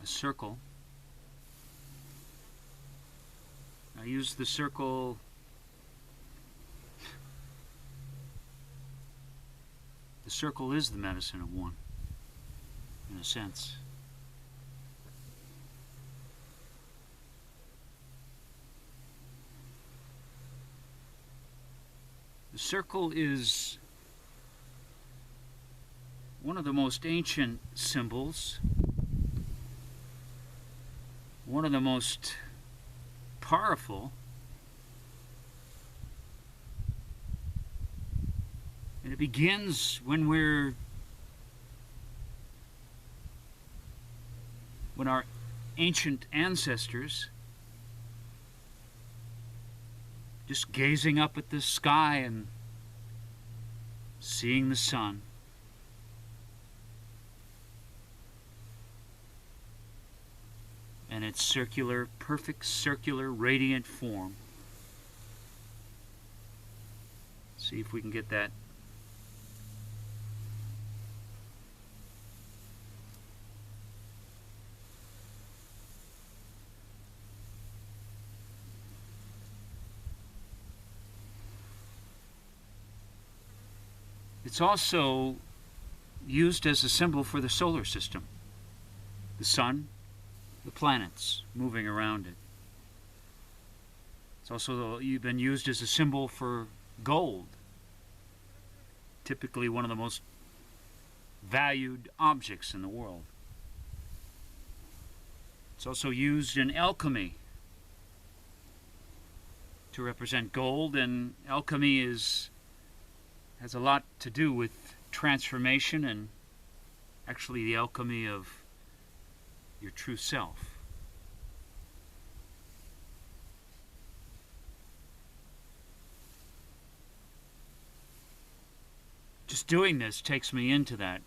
a circle. I use the circle the circle is the medicine of one, in a sense. The circle is one of the most ancient symbols, one of the most powerful, and it begins when our ancient ancestors, just gazing up at the sky and seeing the sun, and its circular, perfect circular, radiant form. See if we can get that. It's also used as a symbol for the solar system, the sun, the planets moving around it. It's also been used as a symbol for gold, typically one of the most valued objects in the world. It's also used in alchemy to represent gold, and alchemy has a lot to do with transformation and actually the alchemy of your true self. Just doing this takes me into that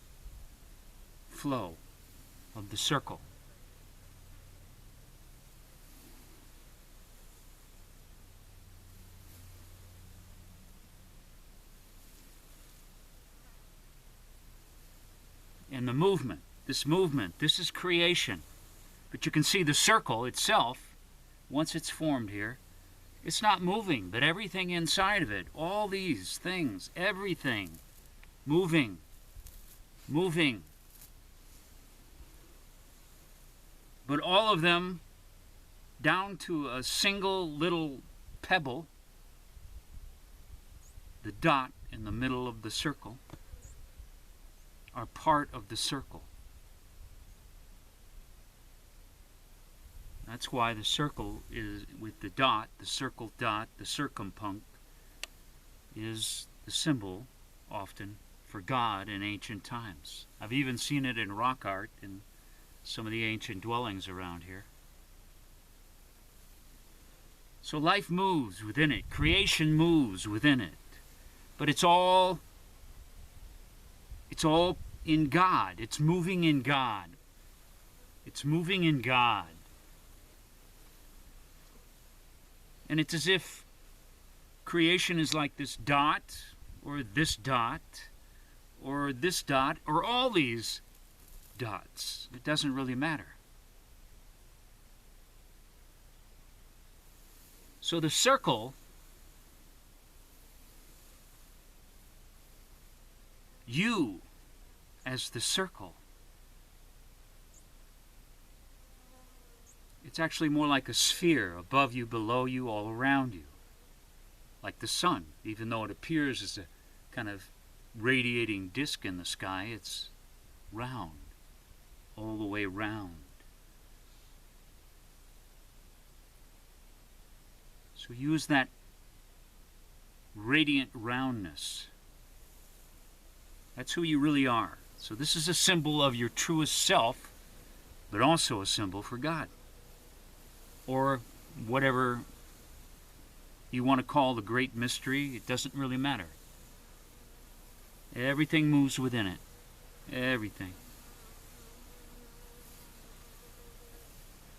flow of the circle. And the movement, this is creation. But you can see the circle itself, once it's formed here, it's not moving, but everything inside of it, all these things, everything, moving. But all of them, down to a single little pebble, the dot in the middle of the circle, are part of the circle. That's why the circle is with the dot, the circle dot, the circumpunct is the symbol often for God in ancient times. I've even seen it in rock art in some of the ancient dwellings around here. So life moves within it, creation moves within it, but it's all in God. It's moving in God. It's moving in God. And it's as if creation is like this dot, or this dot, or this dot, or all these dots. It doesn't really matter. So the circle, you as the circle, it's actually more like a sphere, above you, below you, all around you. Like the sun, even though it appears as a kind of radiating disk in the sky, it's round, all the way round. So use that radiant roundness. That's who you really are. So this is a symbol of your truest self, but also a symbol for God. Or whatever you want to call the great mystery, it doesn't really matter. Everything moves within it. Everything.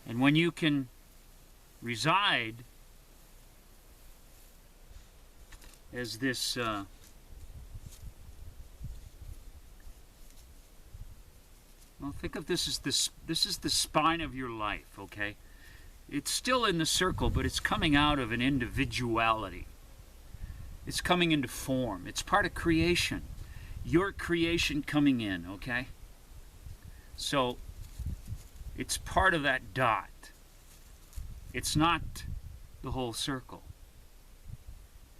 And when you can reside as this well, Well, think of this as this is the spine of your life, okay? It's still in the circle, but it's coming out of an individuality. It's coming into form. It's part of creation. Your creation coming in, okay? So, it's part of that dot. It's not the whole circle.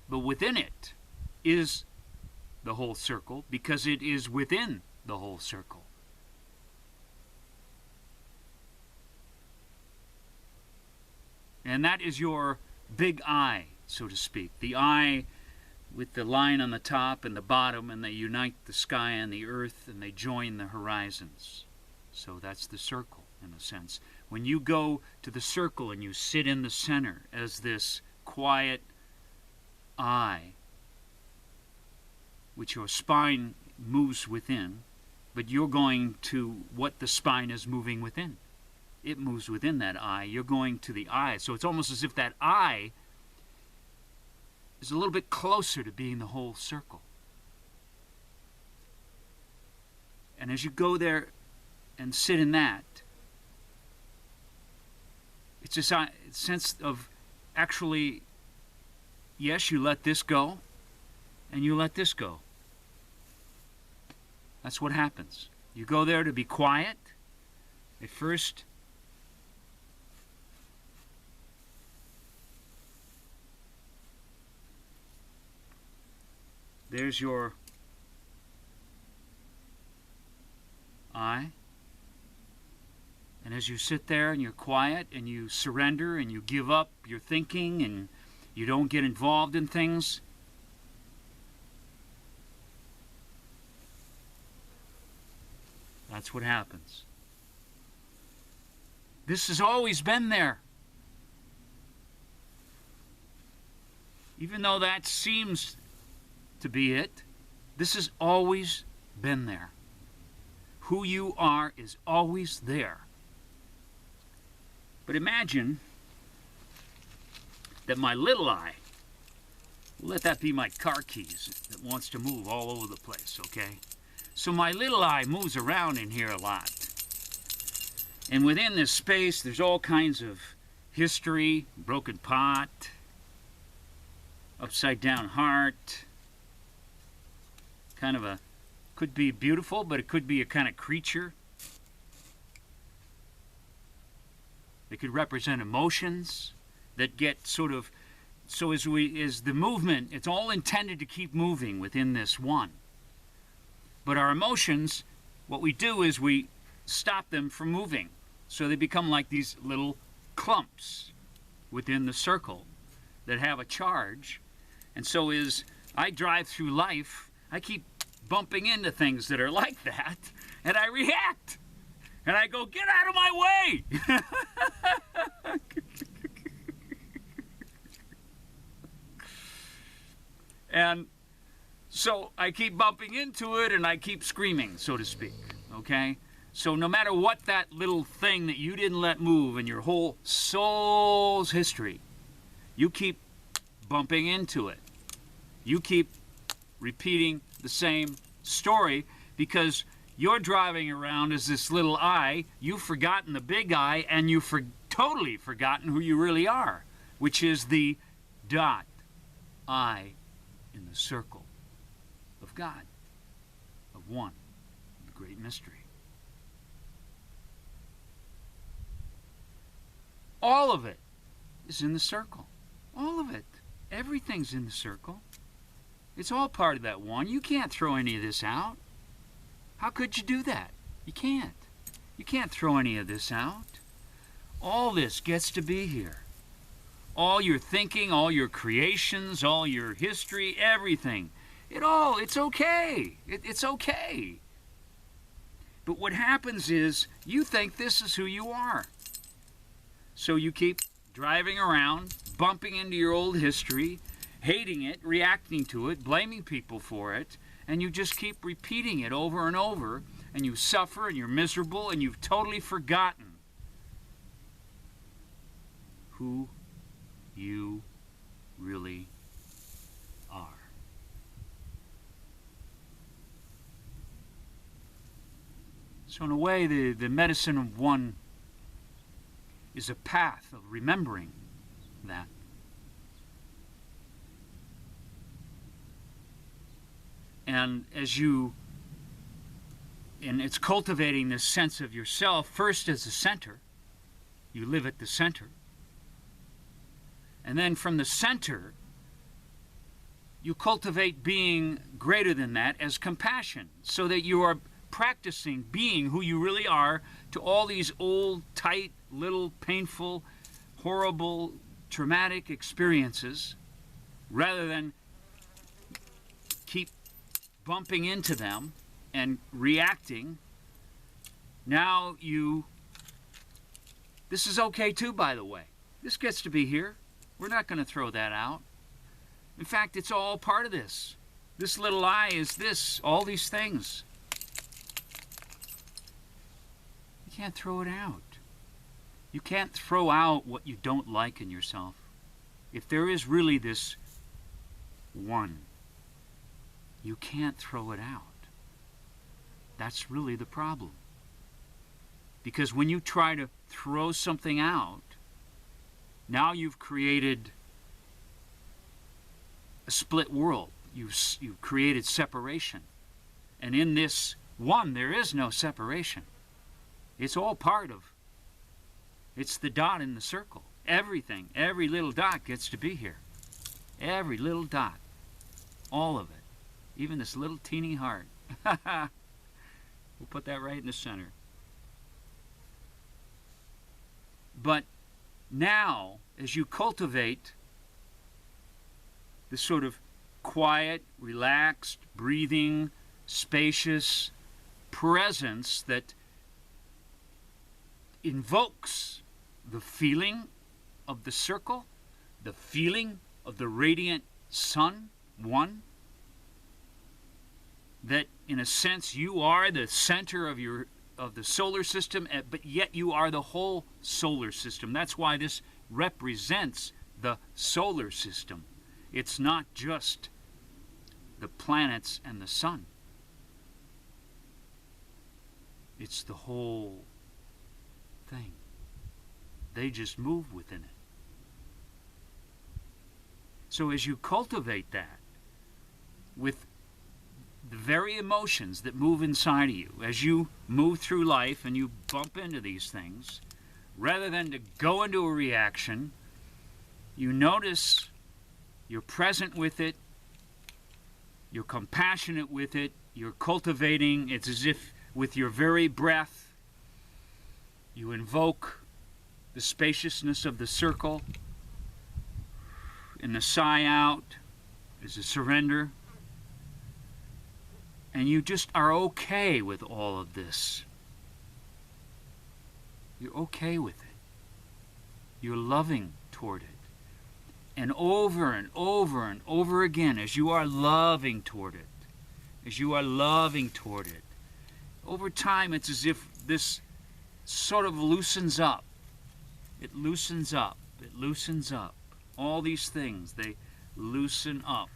But within it is the whole circle, because it is within the whole circle. And that is your big eye, so to speak. The eye with the line on the top and the bottom, and they unite the sky and the earth, and they join the horizons. So that's the circle, in a sense. When you go to the circle and you sit in the center as this quiet eye, which your spine moves within, but you're going to what the spine is moving within. It moves within that eye. You're going to the eye. So it's almost as if that eye is a little bit closer to being the whole circle. And as you go there and sit in that, it's this sense of actually, yes, you let this go, and you let this go. That's what happens. You go there to be quiet. At first, there's your eye. And as you sit there and you're quiet and you surrender and you give up your thinking and you don't get involved in things, that's what happens. This has always been there. Even though that seems to be it, this has always been there. Who you are is always there. But imagine that my little eye, let that be my car keys that wants to move all over the place, okay? So my little eye moves around in here a lot. And within this space, there's all kinds of history, broken pot, upside down heart, kind of a, could be beautiful, but it could be a kind of creature. They could represent emotions that get sort of, so as the movement, it's all intended to keep moving within this one. But our emotions, what we do is we stop them from moving. So they become like these little clumps within the circle that have a charge. And so as I drive through life, I keep bumping into things that are like that, and I react. And I go, get out of my way! And so I keep bumping into it, and I keep screaming, so to speak, okay? So no matter what that little thing that you didn't let move in your whole soul's history, you keep bumping into it. You keep repeating the same story because you're driving around as this little eye. You've forgotten the big eye, and you've totally forgotten who you really are, which is the dot eye in the circle of God, of one, the great mystery. All of it is in the circle. All of it. Everything's in the circle. It's all part of that one. You can't throw any of this out. How could you do that? You can't. You can't throw any of this out. All this gets to be here. All your thinking, all your creations, all your history, everything. It's okay. It's okay. But what happens is you think this is who you are. So you keep driving around, bumping into your old history, hating it, reacting to it, blaming people for it, and you just keep repeating it over and over, and you suffer, and you're miserable, and you've totally forgotten who you really are. So in a way, the medicine of one is a path of remembering that. And it's cultivating this sense of yourself first as a center. You live at the center. And then from the center, you cultivate being greater than that as compassion, so that you are practicing being who you really are to all these old, tight, little, painful, horrible, traumatic experiences, rather than keep bumping into them and reacting. Now this is okay too, by the way. This gets to be here. We're not going to throw that out. In fact, it's all part of this. This little I is this, all these things. You can't throw it out. You can't throw out what you don't like in yourself. If there is really this one, you can't throw it out. That's really the problem. Because when you try to throw something out, now you've created a split world. You've created separation. And in this one, there is no separation. It's all part of. It's the dot in the circle. Everything, every little dot gets to be here. Every little dot. All of it. Even this little teeny heart. We'll put that right in the center. But now, as you cultivate this sort of quiet, relaxed, breathing, spacious presence that invokes the feeling of the circle, the feeling of the radiant sun, one, that in a sense you are the center of the solar system, but yet you are the whole solar system. That's why this represents the solar system. It's not just the planets and the sun. It's the whole thing. They just move within it. So as you cultivate that with the very emotions that move inside of you, as you move through life and you bump into these things, rather than to go into a reaction, you notice you're present with it, you're compassionate with it, you're cultivating. It's as if with your very breath you invoke the spaciousness of the circle, and the sigh out is a surrender. And you just are okay with all of this. You're okay with it. You're loving toward it. And over and over and over again, as you are loving toward it, over time it's as if this sort of loosens up. It loosens up. It loosens up. All these things, they loosen up.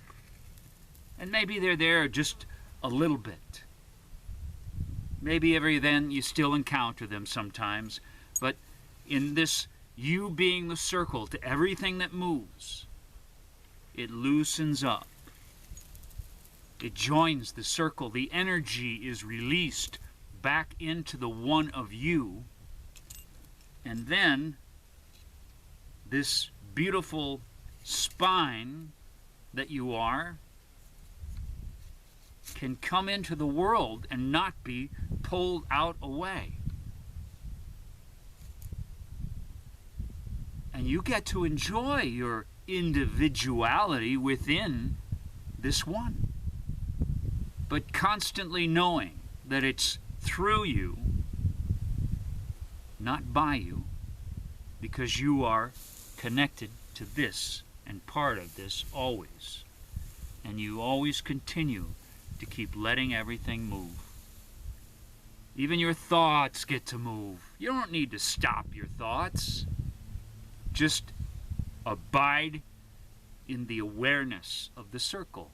And maybe they're there just a little bit. Maybe every then you still encounter them sometimes, but in this you being the circle to everything that moves, it loosens up. It joins the circle. The energy is released back into the one of you, and then this beautiful spine that you are can come into the world and not be pulled out away. And you get to enjoy your individuality within this one. But constantly knowing that it's through you, not by you, because you are connected to this and part of this always. And you always continue to keep letting everything move. Even your thoughts get to move. You don't need to stop your thoughts. Just abide in the awareness of the circle,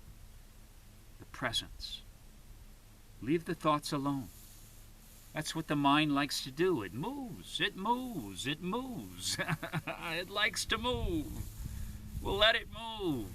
the presence. Leave the thoughts alone. That's what the mind likes to do. It moves, it moves, it moves. It likes to move. We'll let it move.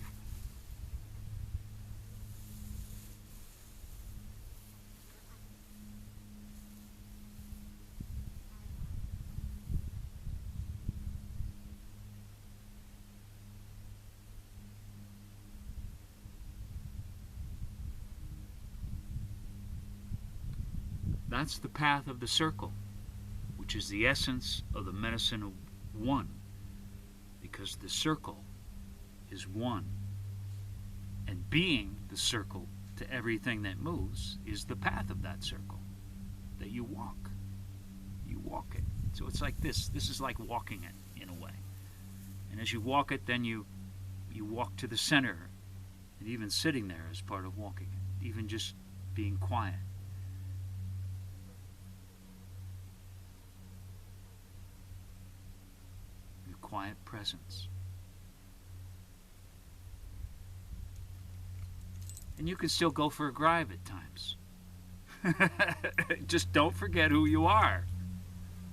That's the path of the circle, which is the essence of the medicine of one, because the circle is one. And being the circle to everything that moves is the path of that circle that you walk. You walk it. So it's like this. This is like walking it in a way. And as you walk it, then you walk to the center. And even sitting there is part of walking it. Even just being quiet. Your quiet presence. And you can still go for a drive at times. Just don't forget who you are.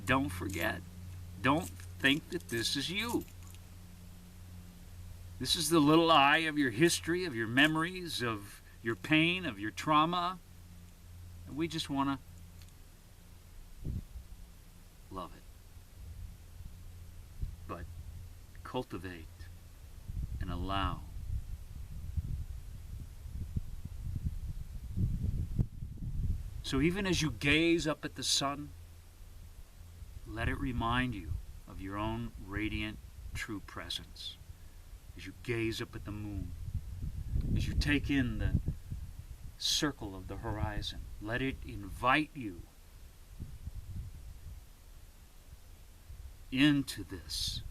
Don't forget. Don't think that this is you. This is the little I of your history, of your memories, of your pain, of your trauma. And we just want to love it. But cultivate and allow. So even as you gaze up at the sun, let it remind you of your own radiant, true presence. As you gaze up at the moon, as you take in the circle of the horizon, let it invite you into this.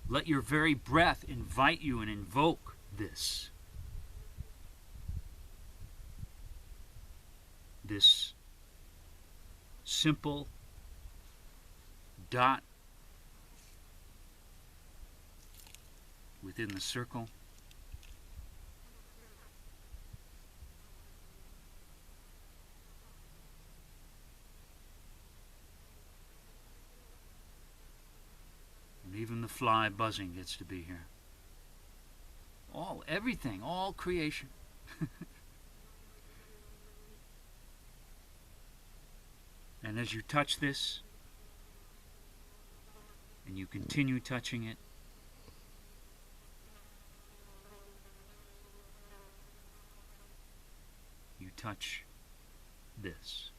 Let your very breath invite you and invoke this. This simple dot within the circle. And even the fly buzzing gets to be here. Everything, all creation. And as you touch this, and you continue touching it, you touch this.